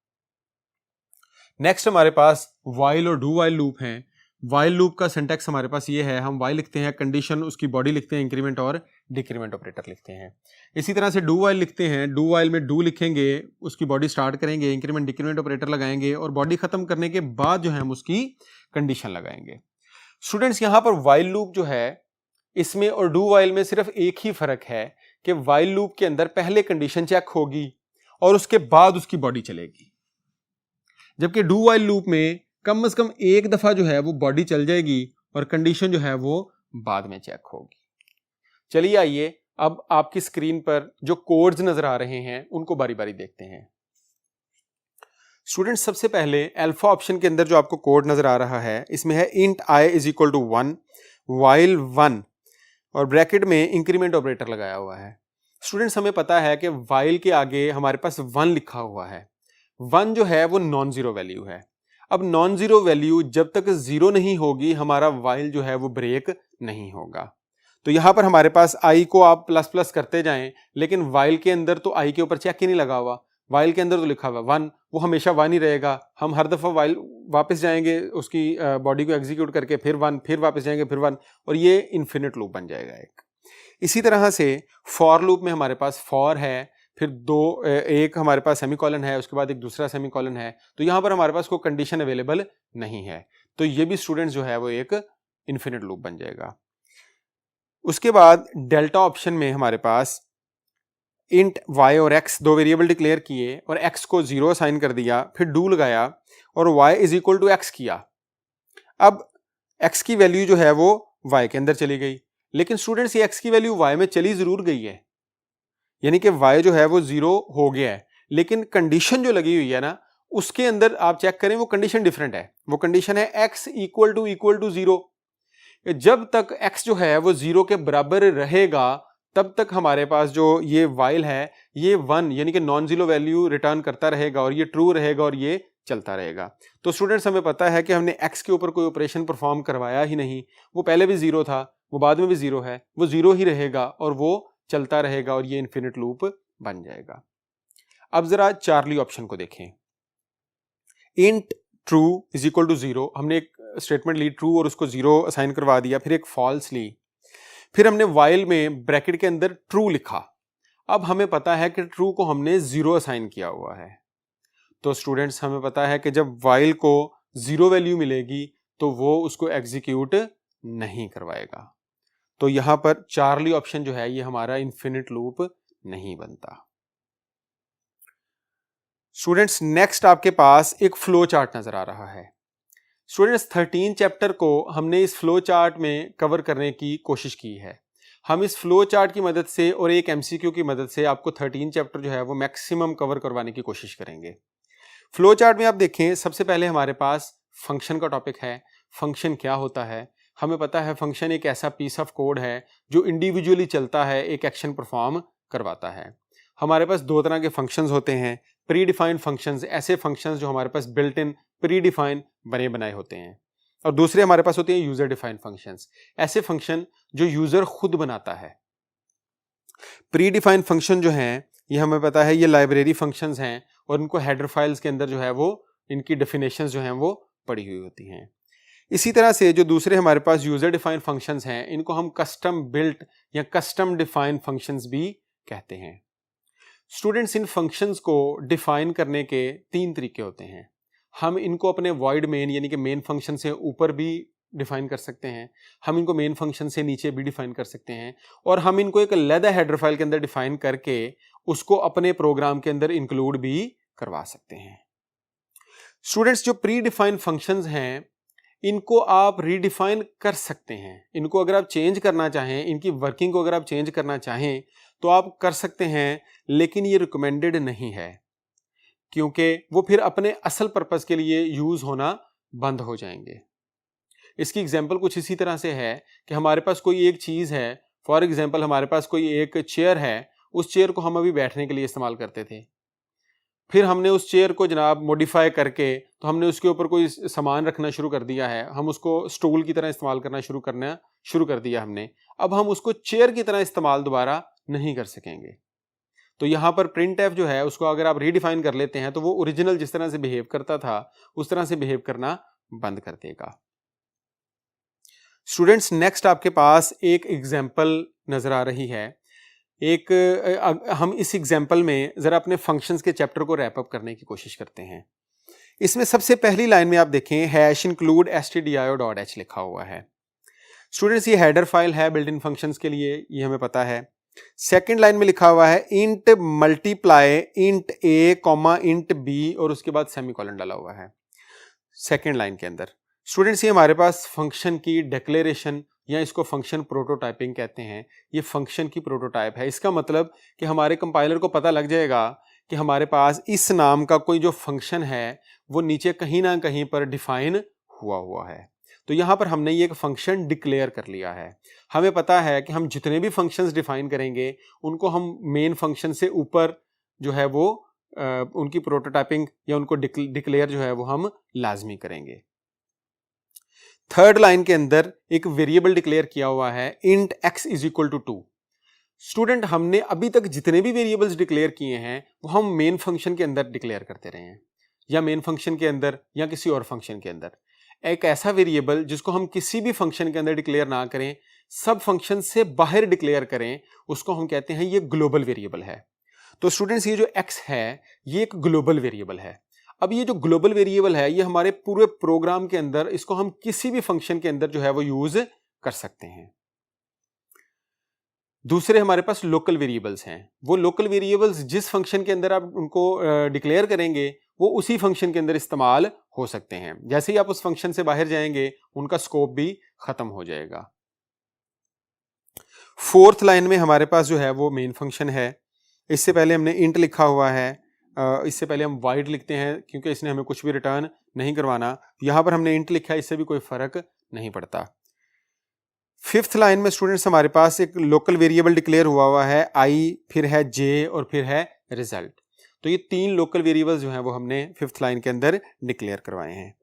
नेक्स्ट हमारे पास वाइल और डू वाइल लूप हैं। वाइल लूप का सिंटैक्स हमारे पास ये है, हम वाइल लिखते हैं, कंडीशन उसकी बॉडी लिखते हैं, इंक्रीमेंट और डिक्रीमेंट ऑपरेटर लिखते हैं। इसी तरह से डू वाइल लिखते हैं, डू वाइल में डू लिखेंगे, उसकी बॉडी स्टार्ट करेंगे, इंक्रीमेंट डिक्रीमेंट ऑपरेटर लगाएंगे और बॉडी खत्म करने के बाद जो है हम उसकी कंडीशन लगाएंगे। स्टूडेंट्स यहां पर वाइल लूप जो है इसमें और डू वाइल में सिर्फ एक ही फर्क है कि वाइल लूप के अंदर पहले कंडीशन चेक होगी और उसके बाद उसकी बॉडी चलेगी, जबकि डू वाइल लूप में कम से कम एक दफा जो है वो बॉडी चल जाएगी और कंडीशन जो है वो बाद में चेक होगी। चलिए आइए अब आपकी स्क्रीन पर जो कोड्स नजर आ रहे हैं उनको बारी बारी देखते हैं। स्टूडेंट सबसे पहले अल्फा ऑप्शन के अंदर जो आपको कोड नजर आ रहा है इसमें है int i is equal to 1 while 1 और ब्रैकेट में इंक्रीमेंट ऑपरेटर लगाया हुआ है। स्टूडेंट्स हमें पता है कि वाइल के आगे हमारे पास 1 लिखा हुआ है। 1 जो है वो नॉन जीरो वैल्यू है। अब नॉन जीरो वैल्यू जब तक 0 नहीं होगी हमारा वाइल जो है वो ब्रेक नहीं होगा। तो यहां पर हमारे पास आई को आप प्लस प्लस करते जाएं, लेकिन वाइल के अंदर तो आई के ऊपर चेक ही नहीं लगा हुआ, वाइल के अंदर तो लिखा हुआ 1, वो हमेशा 1 ही रहेगा। हम हर दफा वाइल वापस जाएंगे उसकी बॉडी को एग्जीक्यूट करके, फिर 1, फिर वापस जाएंगे, फिर 1, और ये इन्फिनिट लूप बन जाएगा एक। इसी तरह से फॉर लूप में हमारे पास फॉर है, फिर एक हमारे पास सेमीकोलन है, उसके बाद एक दूसरा सेमीकोलन है, तो यहां पर हमारे पास कोई कंडीशन अवेलेबल नहीं है, तो ये भी स्टूडेंट्स जो है वो एक इन्फिनिट लूप बन जाएगा। उसके बाद डेल्टा ऑप्शन में हमारे पास इंट y और x 2 वेरिएबल डिक्लेयर किए और x को 0 असाइन कर दिया, फिर डू लगाया और y is equal to x किया। अब x की वैल्यू जो है वो y के अंदर चली गई, लेकिन स्टूडेंट्स ये x की वैल्यू y में चली जरूर गई है, यानी कि y जो है वो 0 हो गया है, लेकिन कंडीशन जो लगी हुई है ना उसके अंदर आप चेक करें वो कंडीशन डिफरेंट है। वो कंडीशन है x इक्वल टू 0। जब तक x जो है वो 0 के बराबर रहेगा तब तक हमारे पास जो ये वाइल है ये 1 यानी कि नॉन जीरो वैल्यू रिटर्न करता रहेगा और ये ट्रू रहेगा और ये चलता रहेगा। तो स्टूडेंट्स हमें पता है कि हमने x के ऊपर कोई ऑपरेशन परफॉर्म करवाया ही नहीं, वो पहले भी जीरो था, वो बाद में भी जीरो है, वो जीरो ही रहेगा और वो चलता रहेगा और ये इन्फिनिट लूप बन जाएगा। अब जरा चार्ली ऑप्शन को देखें। Int true is equal to zero, हमने एक स्टेटमेंट ली ट्रू और उसको जीरो असाइन करवा दिया, फिर एक फॉल्स ली, फिर हमने वाइल में ब्रैकेट के अंदर ट्रू लिखा। अब हमें पता है कि ट्रू को हमने जीरो असाइन किया हुआ है, तो स्टूडेंट्स हमें पता है कि जब वाइल को जीरो वैल्यू मिलेगी तो वो उसको एग्जीक्यूट नहीं करवाएगा। तो यहां पर चार्ली ऑप्शन जो है ये हमारा इन्फिनिट लूप नहीं बनता। स्टूडेंट्स नेक्स्ट आपके पास एक फ्लो चार्ट नजर आ रहा है। स्टूडेंट्स 13 चैप्टर को हमने इस फ्लो चार्ट में कवर करने की कोशिश की है। हम इस फ्लो चार्ट की मदद से और एक एमसीक्यू की मदद से आपको 13 चैप्टर जो है वो मैक्सिमम कवर करवाने की कोशिश करेंगे। फ्लो चार्ट में आप देखें, सबसे पहले हमारे पास फंक्शन का टॉपिक है। फंक्शन क्या होता है? हमें पता है फंक्शन एक ऐसा पीस ऑफ कोड है जो इंडिविजुअली चलता है, एक एक्शन परफॉर्म करवाता है। हमारे पास दो तरह के फंक्शंस होते हैं। प्री डिफाइंड फंक्शंस, ऐसे फंक्शंस जो हमारे पास बिल्ट इन प्री डिफाइन बने बनाए होते हैं, और दूसरे हमारे पास होते हैं यूजर डिफाइंड फंक्शंस, ऐसे फंक्शन जो यूजर खुद बनाता है। प्री डिफाइंड फंक्शन जो हैं ये हमें पता है ये लाइब्रेरी फंक्शंस हैं और इनको हेडर फाइल्स के अंदर जो है वो इनकी डेफिनेशंस जो हैं वो पड़ी हुई होती हैं। इसी तरह से जो दूसरे हमारे पास यूजर डिफाइंड फंक्शंस हैं इनको हम कस्टम बिल्ट या कस्टम डिफाइंड फंक्शंस भी कहते हैं। स्टूडेंट्स इन फंक्शंस को डिफाइन करने के तीन तरीके होते हैं। हम इनको अपने वॉइड मेन यानी कि मेन फंक्शन से ऊपर भी डिफाइन कर सकते हैं, हम इनको मेन फंक्शन से नीचे भी डिफाइन कर सकते हैं, और हम इनको एक अलग हेडर फाइल के अंदर डिफाइन करके उसको अपने प्रोग्राम के अंदर इंक्लूड भी करवा सकते हैं। स्टूडेंट्स जो प्री डिफाइंड फंक्शंस हैं इनको आप रीडिफाइन कर सकते हैं। इनको अगर आप चेंज करना चाहें, इनकी वर्किंग को अगर आप चेंज करना चाहें तो आप कर सकते हैं, लेकिन ये रिकमेंडेड नहीं है क्योंकि वो फिर अपने असल पर्पस के लिए यूज होना बंद हो जाएंगे। इसकी एग्जांपल कुछ इसी तरह से है कि हमारे पास कोई एक चीज है, फॉर एग्जांपल हमारे पास कोई एक चेयर है, उस चेयर को हम अभी बैठने के लिए इस्तेमाल करते थे, फिर हमने उस चेयर को जनाब मॉडिफाई करके तो हमने उसके ऊपर कोई सामान रखना शुरू कर दिया है, हम उसको स्टूल की तरह इस्तेमाल करना शुरू कर दिया हमने। अब हम उसको चेयर की तरह इस्तेमाल दोबारा नहीं कर सकेंगे। तो यहाँ पर प्रिंट एफ जो है उसको अगर आप रीडिफाइन कर लेते हैं तो वो ओरिजिनल जिस तरह से बिहेव करता था उस तरह से बिहेव करना बंद कर देगा। स्टूडेंट्स नेक्स्ट आपके पास एक एग्जाम्पल नजर आ रही है। हम इस एग्जाम्पल में जरा अपने फंक्शंस के चैप्टर को रैप अप करने की कोशिश करते हैं। इसमें सबसे पहली लाइन में आप देखें हैश इंक्लूड stdio.h लिखा हुआ है। स्टूडेंट्स ये हेडर फाइल है बिल्ट इन फंक्शंस के लिए, ये हमें पता है। सेकंड लाइन में लिखा हुआ है int multiply int a comma int b और उसके बाद सेमीकोलन डाला हुआ है सेकंड लाइन के अंदर। स्टूडेंट्स ये हमारे पास फंक्शन की डिक्लेरेशन या इसको फंक्शन प्रोटोटाइपिंग कहते हैं। ये फंक्शन की प्रोटोटाइप है। इसका मतलब कि हमारे कंपाइलर को पता लग जाएगा कि हमारे पास इस नाम का कोई जो फंक्शन है वो नीचे कहीं ना कहीं पर डिफाइन हुआ है। तो यहाँ पर हमने ये एक फंक्शन डिक्लेयर कर लिया है। हमें पता है कि हम जितने भी फंक्शंस डिफाइन करेंगे उनको हम मेन फंक्शन से ऊपर जो है वो उनकी प्रोटोटाइपिंग या उनको डिक्लेयर जो है वो हम लाजमी करेंगे। थर्ड लाइन के अंदर एक वेरिएबल डिक्लेयर किया हुआ है int x is equal to 2। Student हमने अभी तक जितने भी वेरिएबल्स डिक्लेयर किए हैं वो हम मेन फंक्शन के अंदर डिक्लेयर करते रहे हैं, या मेन फंक्शन के अंदर या किसी और फंक्शन के अंदर। एक ऐसा वेरिएबल जिसको हम किसी भी फंक्शन के अंदर डिक्लेयर ना करें, सब फंक्शन से बाहर डिक्लेयर करें, उसको हम कहते हैं ये ग्लोबल वेरिएबल है। तो स्टूडेंट्स ये जो x है ये एक ग्लोबल वेरिएबल है। अब ये जो ग्लोबल वेरिएबल है ये हमारे पूरे प्रोग्राम के अंदर इसको हम किसी भी फंक्शन के अंदर जो है वो यूज कर सकते हैं। दूसरे हमारे पास लोकल वेरिएबल्स हैं। वो लोकल वेरिएबल्स जिस फंक्शन के अंदर आप उनको डिक्लेयर करेंगे वो उसी फंक्शन के अंदर इस्तेमाल हो सकते हैं। जैसे ही आप उस फंक्शन से बाहर जाएंगे उनका स्कोप भी खत्म हो जाएगा। फोर्थ लाइन में हमारे पास जो है वो मेन फंक्शन है। इससे पहले हमने इंट लिखा हुआ है, इससे पहले हम वाइड लिखते हैं क्योंकि इसने हमें कुछ भी रिटर्न नहीं करवाना। यहां पर हमने इंट लिखा है, इससे भी कोई फर्क नहीं पड़ता। फिफ्थ लाइन में स्टूडेंट्स हमारे पास एक लोकल वेरिएबल डिक्लेयर हुआ है आई, फिर है जे और फिर है रिजल्ट। तो ये 3 लोकल वेरिएबल्स जो हैं वो हमने फिफ्थ लाइन के अंदर डिक्लेयर करवाए हैं।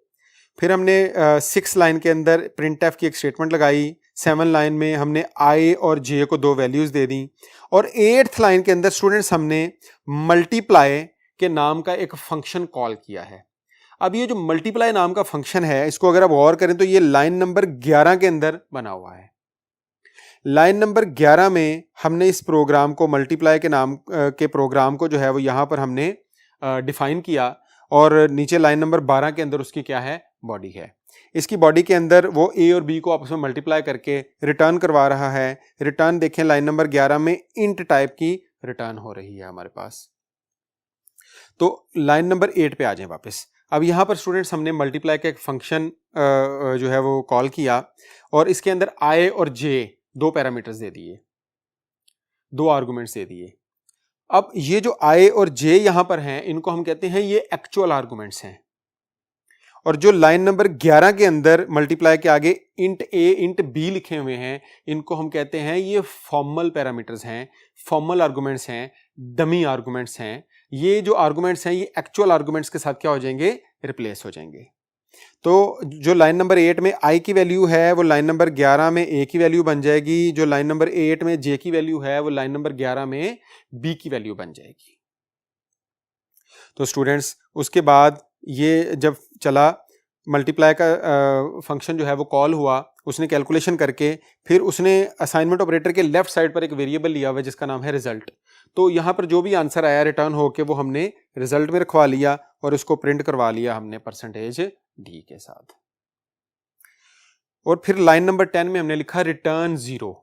फिर हमने 6 लाइन के अंदर प्रिंट एफ की एक स्टेटमेंट लगाई। 7 लाइन में हमने आई और जे को 2 वैल्यूज दे दी। और 8th लाइन के अंदर स्टूडेंट्स हमने मल्टीप्लाई के नाम का एक फंक्शन कॉल किया है। अब ये जो मल्टीप्लाई नाम का फंक्शन है, इसको अगर आप गौर करें तो ये लाइन नंबर 11 के अंदर बना हुआ है। लाइन नंबर 11 में हमने इस प्रोग्राम को, मल्टीप्लाई के नाम के प्रोग्राम को जो है वो यहाँ पर हमने डिफाइन किया, और नीचे लाइन नंबर 12 के अंदर उसकी क्या है, बॉडी है। इसकी बॉडी के अंदर वो ए और बी को आपस में मल्टीप्लाई करके रिटर्न करवा रहा है। रिटर्न देखें लाइन नंबर 11 में इंट टाइप की रिटर्न हो रही है हमारे पास। तो लाइन नंबर 8 पे आ जाएं वापस। अब यहाँ पर स्टूडेंट्स हमने मल्टीप्लाई का एक फंक्शन जो है वो कॉल किया, और इसके अंदर आई और जे 2 पैरामीटर्स दे दिए, 2 आर्गुमेंट्स दे दिए। अब ये जो आई और जे यहां पर हैं, इनको हम कहते हैं ये एक्चुअल आर्गुमेंट्स हैं। और जो लाइन नंबर 11 के अंदर मल्टीप्लाई के आगे इंट ए इंट बी लिखे हुए हैं, इनको हम कहते हैं ये फॉर्मल पैरामीटर्स हैं, फॉर्मल आर्गुमेंट्स हैं, डमी आर्गुमेंट्स हैं। ये जो आर्गुमेंट्स हैं ये एक्चुअल आर्गुमेंट्स के साथ क्या हो जाएंगे, रिप्लेस हो जाएंगे। तो जो लाइन नंबर 8 में आई की वैल्यू है वो लाइन नंबर 11 में ए की वैल्यू बन जाएगी। जो लाइन नंबर 8 में जे की वैल्यू है वो लाइन नंबर 11 में बी की वैल्यू बन जाएगी। तो स्टूडेंट्स उसके बाद ये जब चला, मल्टीप्लाई का फंक्शन जो है वो कॉल हुआ, उसने कैलकुलेशन करके फिर उसने असाइनमेंट ऑपरेटर के लेफ्ट साइड पर एक वेरिएबल लिया हुआ है जिसका नाम है रिजल्ट। तो यहाँ पर जो भी आंसर आया रिटर्न होके वो हमने रिजल्ट में रखवा लिया और उसको प्रिंट करवा लिया हमने परसेंटेज डी के साथ। और फिर लाइन नंबर 10 में हमने लिखा रिटर्न 0।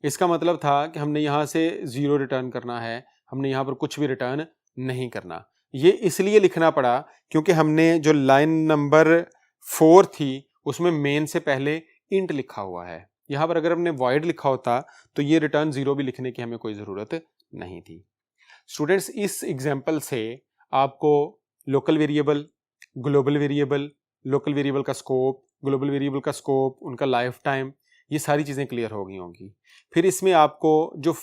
इसका मतलब था कि हमने यहाँ से 0 रिटर्न करना है, हमने यहाँ पर कुछ भी रिटर्न नहीं करना। ये इसलिए लिखना पड़ा क्योंकि हमने जो लाइन नंबर 4 थी उसमें मेन से पहले इंट लिखा हुआ है। यहाँ पर अगर हमने वॉइड लिखा होता तो ये रिटर्न 0 भी लिखने की हमें कोई ज़रूरत नहीं थी। स्टूडेंट्स इस एग्जाम्पल से आपको local variable, global variable, local variable का स्कोप, ग्लोबल वेरिएबल का स्कोप, उनका लाइफ टाइम, ये सारी चीज़ें क्लियर हो गई होंगी। फिर इसमें आपको जो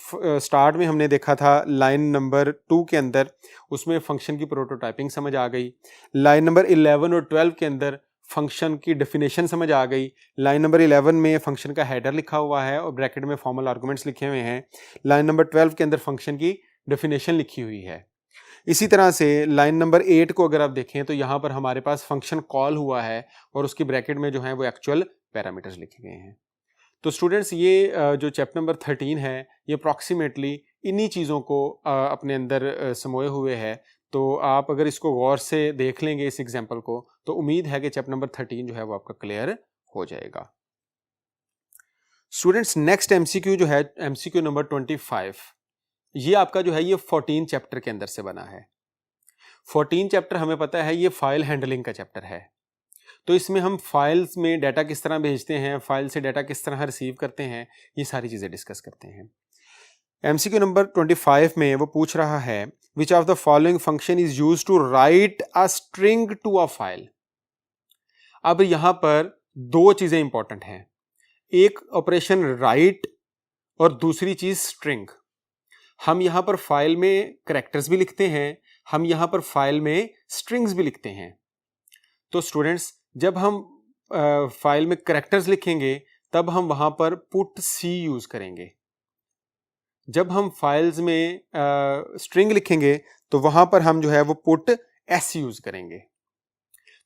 स्टार्ट में हमने देखा था लाइन नंबर 2 के अंदर, उसमें फंक्शन की प्रोटोटाइपिंग समझ आ गई। लाइन नंबर 11 और 12 के अंदर फंक्शन की डेफिनेशन समझ आ गई। लाइन नंबर 11 में फंक्शन का हेडर लिखा हुआ है और ब्रैकेट में फॉर्मल आर्गुमेंट्स लिखे हुए हैं। लाइन नंबर 12 के अंदर फंक्शन की डेफिनेशन लिखी हुई है। इसी तरह से लाइन नंबर 8 को अगर आप देखें तो यहाँ पर हमारे पास फंक्शन कॉल हुआ है और उसकी ब्रैकेट में जो है वो एक्चुअल पैरामीटर्स लिखे गए हैं। तो स्टूडेंट्स ये जो चैप्टर नंबर 13 है ये अप्रॉक्सीमेटली इन्हीं चीज़ों को अपने अंदर समोए हुए है। तो आप अगर इसको गौर से देख लेंगे इस एग्जाम्पल को, तो उम्मीद है कि चैप्टर नंबर 13 जो है वो आपका क्लियर हो जाएगा। स्टूडेंट्स नेक्स्ट एमसीक्यू जो है एमसीक्यू नंबर 25, ये आपका जो है ये 14 चैप्टर के अंदर से बना है। 14 चैप्टर हमें पता है ये फाइल हैंडलिंग का चैप्टर है। तो इसमें हम फाइल्स में डाटा किस तरह भेजते हैं, फाइल से डाटा किस तरह रिसीव करते हैं, ये सारी चीज़ें डिस्कस करते हैं। एमसीक्यू नंबर 25 में वो पूछ रहा है which of the following function is used to write a string to a file. अब यहाँ पर 2 चीज़ें इंपॉर्टेंट हैं, एक ऑपरेशन राइट और दूसरी चीज़ स्ट्रिंग। हम यहाँ पर फाइल में करैक्टर्स भी लिखते हैं, हम यहाँ पर फाइल में स्ट्रिंग्स भी लिखते हैं। तो स्टूडेंट्स जब हम फाइल में करैक्टर्स लिखेंगे तब हम वहां पर पुट सी यूज करेंगे। जब हम फाइल्स में स्ट्रिंग लिखेंगे तो वहां पर हम जो है वो पुट एस यूज करेंगे।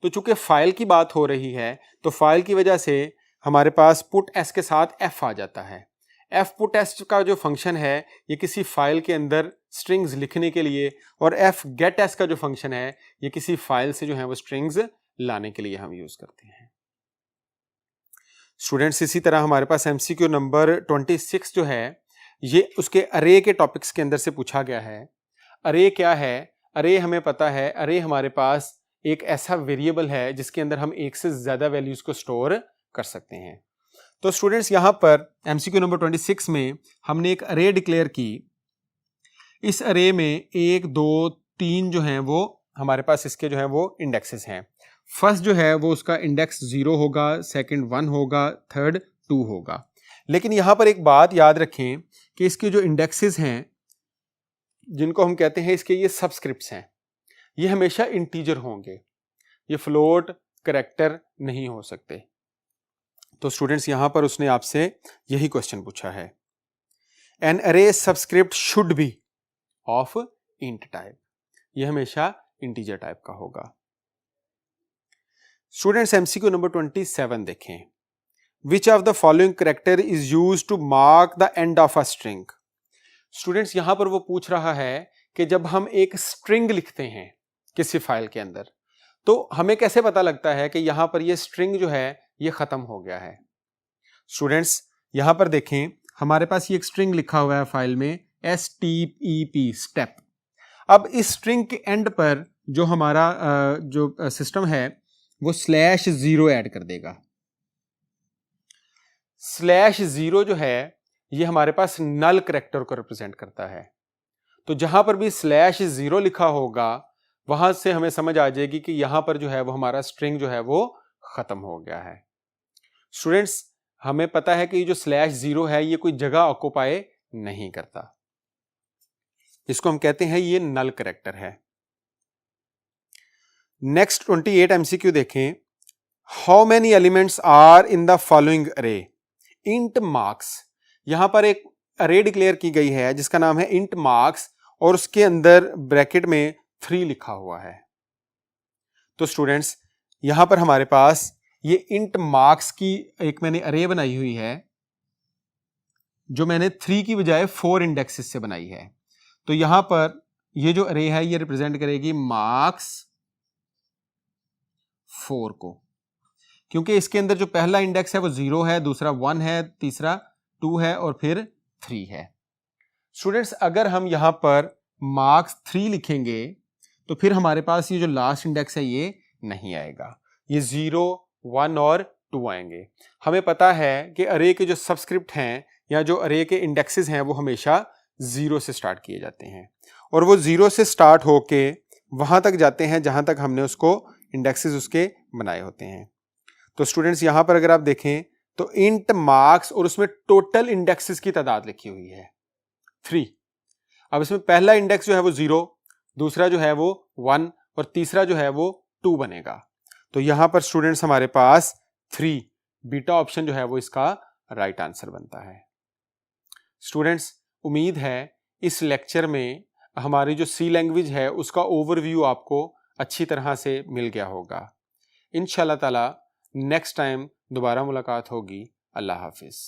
तो चूंकि फाइल की बात हो रही है तो फाइल की वजह से हमारे पास पुट एस के साथ एफ आ जाता है। एफ पुट एस का जो फंक्शन है ये किसी फाइल के अंदर स्ट्रिंग्स लिखने के लिए, और एफ गेट एस का जो फंक्शन है ये किसी फाइल से जो है वो स्ट्रिंग्स लाने के लिए हम यूज करते हैं। स्टूडेंट्स इसी तरह हमारे पास एमसीक्यू नंबर 26 जो है ये उसके अरे के टॉपिक्स के अंदर से पूछा गया है। अरे क्या है? अरे हमें पता है, अरे हमारे पास एक ऐसा वेरिएबल है जिसके अंदर हम एक से ज्यादा वैल्यूज को स्टोर कर सकते हैं। तो स्टूडेंट्स यहां पर एमसीक्यू नंबर 26 में हमने एक अरे डिक्लेयर की। इस अरे में 1 2 3 जो हैं वो हमारे पास इसके जो है वो इंडेक्सेस हैं। फर्स्ट जो है वो उसका इंडेक्स 0 होगा, सेकंड 1 होगा, थर्ड 2 होगा। लेकिन यहां पर एक बात याद रखें कि इसके जो इंडेक्सेस हैं, जिनको हम कहते हैं इसके ये सबस्क्रिप्ट्स हैं, ये हमेशा इंटीजर होंगे, ये फ्लोट करैक्टर नहीं हो सकते। तो स्टूडेंट्स यहां पर उसने आपसे यही क्वेश्चन पूछा है, एन अरे subscript should be of int type, ये हमेशा इंटीजर टाइप का होगा। स्टूडेंट्स एमसीक्यू नंबर 27 देखें, which of the following character is used to mark the end of a string. Students यहां पर वो पूछ रहा है कि जब हम एक स्ट्रिंग लिखते हैं किसी फाइल के अंदर, तो हमें कैसे पता लगता है कि यहां पर ये स्ट्रिंग जो है ये खत्म हो गया है। स्टूडेंट्स यहां पर देखें, हमारे पास ये एक स्ट्रिंग लिखा हुआ है फाइल में STEP स्टेप। अब इस स्ट्रिंग के एंड पर जो हमारा जो सिस्टम है वो /0 ऐड कर देगा। /0 जो है ये हमारे पास नल करैक्टर को रिप्रेजेंट करता है। तो जहां पर भी /0 लिखा होगा वहां से हमें समझ आ जाएगी कि यहां पर जो है वो हमारा स्ट्रिंग जो है वो खत्म हो गया है। स्टूडेंट्स हमें पता है कि ये जो /0 है ये कोई जगह ऑक्युपाई नहीं करता, इसको हम कहते हैं ये नल करैक्टर है। नेक्स्ट 28 एमसीक्यू देखें, how many elements are in the following array. Int marks, यहां पर एक अरे डिक्लेयर की गई है जिसका नाम है इंट मार्क्स और उसके अंदर ब्रैकेट में 3 लिखा हुआ है। तो स्टूडेंट्स यहां पर हमारे पास ये इंट मार्क्स की एक मैंने अरे बनाई हुई है जो मैंने 3 की बजाय 4 इंडेक्सेस से बनाई है। तो यहां पर ये जो अरे है ये रिप्रेजेंट करेगी मार्क्स 4 को, क्योंकि इसके अंदर जो पहला इंडेक्स है वो 0 है, दूसरा 1 है, तीसरा 2 है और फिर 3 है। स्टूडेंट्स अगर हम यहां पर मार्क्स 3 लिखेंगे तो फिर हमारे पास ये जो लास्ट इंडेक्स है ये नहीं आएगा, ये 0, 1 और 2 आएंगे। हमें पता है कि अरे के जो सबस्क्रिप्ट हैं या जो अरे के इंडेक्सेस हैं वो हमेशा 0 से स्टार्ट किए जाते हैं और वो 0 से स्टार्ट होके वहां तक जाते हैं जहां तक हमने उसको इंडेक्सेस उसके बनाए होते हैं। तो स्टूडेंट्स यहां पर अगर आप देखें तो इंट मार्क्स और उसमें टोटल इंडेक्सेस की तादाद लिखी हुई है 3। अब इसमें पहला इंडेक्स जो है वो 0, दूसरा जो है वो 1 और तीसरा जो है वो 2 बनेगा। तो यहां पर स्टूडेंट्स हमारे पास 3 बीटा ऑप्शन जो है वो इसका राइट आंसर बनता है। स्टूडेंट्स उम्मीद है इस लेक्चर में हमारी जो सी लैंग्वेज है उसका ओवरव्यू आपको अच्छी तरह से मिल गया होगा। इंशाल्लाह ताला नेक्स्ट टाइम दोबारा मुलाकात होगी। अल्लाह हाफिज।